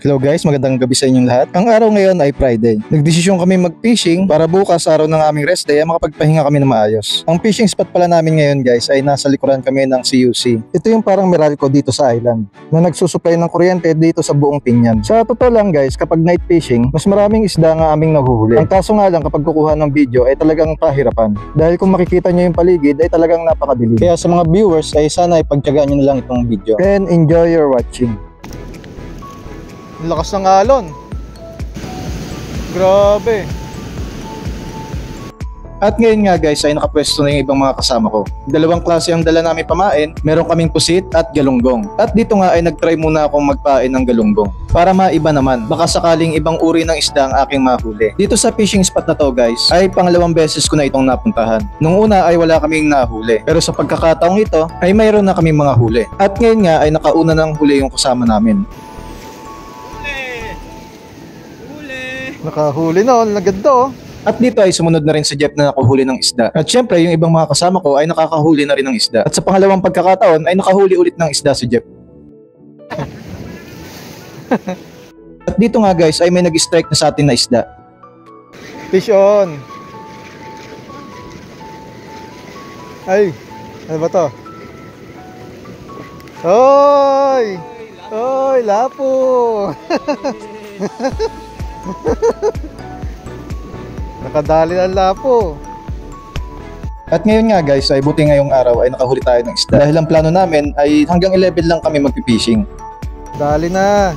Hello guys, magandang gabi sa inyong lahat. Ang araw ngayon ay Friday. Nagdesisyon kami mag-fishing para bukas araw ng aming rest day ay makapagpahinga kami na maayos. Ang fishing spot pala namin ngayon guys ay nasa likuran kami ng CUC. Ito yung parang Meralco dito sa island na nagsusupply ng kuryente dito sa buong Pinyan. Sa totoo lang guys, kapag night fishing, mas maraming isda nga aming nahuhuli. Ang kaso nga lang kapag kukuha ng video ay talagang pahirapan. Dahil kung makikita nyo yung paligid ay talagang napakadilim. Kaya sa mga viewers ay sana ipagtyagaan nyo na lang itong video. And enjoy your watching. Lakas ng alon. Grabe. At ngayon nga guys ay nakapwesto na yung ibang mga kasama ko. Dalawang klase ang dala namin pamain. Meron kaming pusit at galunggong. At dito nga ay nagtry muna akong magpain ng galunggong. Para maiba naman. Baka sakaling ibang uri ng isda ang aking mahuli. Dito sa fishing spot na to guys ay pangalawang beses ko na itong napuntahan. Nung una ay wala kaming nahuli. Pero sa pagkakataong ito ay mayroon na kaming mga huli. At ngayon nga ay nakauna ng huli yung kasama namin. Nakahuli na, ang ganda oh. At dito ay sumunod na rin si Jeff na nakahuli ng isda. At syempre yung ibang mga kasama ko ay nakakahuli na rin ng isda. At sa pangalawang pagkakataon ay nakahuli ulit ng isda si Jeff. At dito nga guys ay may nag-strike na sa atin na isda. Fish on. Ay, ano ba to? Oy! Oy, lapo! Nakadali ang lapo. At ngayon nga guys ay buti ngayong araw ay nakahuli tayo ng isda. Dahil ang plano namin ay hanggang 11 lang kami magpipishing. Dali na.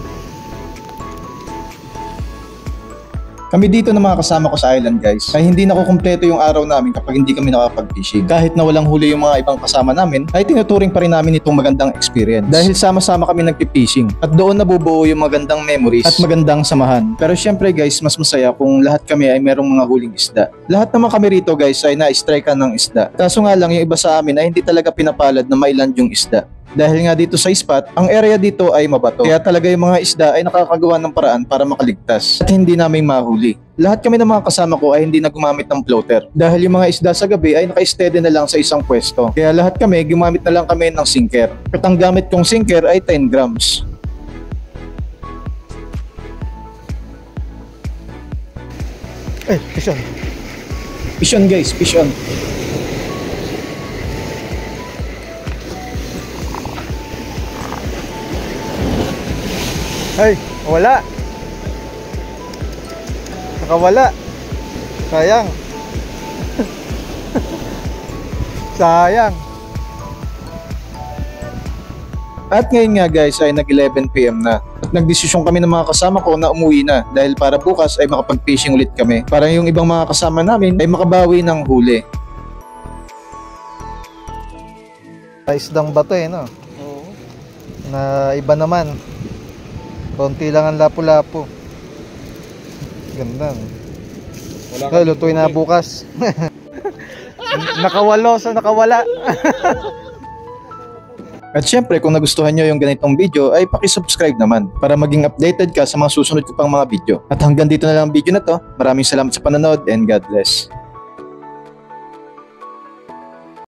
Kami dito ng mga kasama ko sa island guys ay hindi nakukumpleto yung araw namin kapag hindi kami nakapag-fishing. Kahit na walang huli yung mga ibang kasama namin ay tinuturing pa rin namin itong magandang experience. Dahil sama-sama kami nagpipishing at doon nabubuo yung magandang memories at magandang samahan. Pero syempre guys mas masaya kung lahat kami ay merong mga huling isda. Lahat naman kami rito guys ay na-strikean ng isda. Kaso nga lang yung iba sa amin ay hindi talaga pinapalad na mailand yung isda. Dahil nga dito sa spot, ang area dito ay mabato. Kaya talaga yung mga isda ay nakakagawa ng paraan para makaligtas at hindi namin mahuli. Lahat kami ng mga kasama ko ay hindi na gumamit ng floater. Dahil yung mga isda sa gabi ay naka-steady na lang sa isang pwesto. Kaya lahat kami gumamit na lang kami ng sinker. At ang gamit kong sinker ay 10 grams. Eh, fish on. Fish on guys, fish on. Ay, wala. Nakawala. Sayang. Sayang. At ngayon nga guys ay nag 11 PM na. At nagdesisyon kami ng mga kasama ko na umuwi na dahil para bukas ay makapag-fishing ulit kami. Para yung ibang mga kasama namin ay makabawi ng huli. Isdang bato eh no? Oo. Na iba naman. Konti lang ang lapu-lapu. Ganda. Wala lutuin na bukas. Nakawalo sa nakawala. At syempre kung nagustuhan nyo yung ganitong video ay paki-subscribe naman para maging updated ka sa mga susunod ko pang mga video. At hanggang dito na lang ang video na to. Maraming salamat sa panonood and God bless.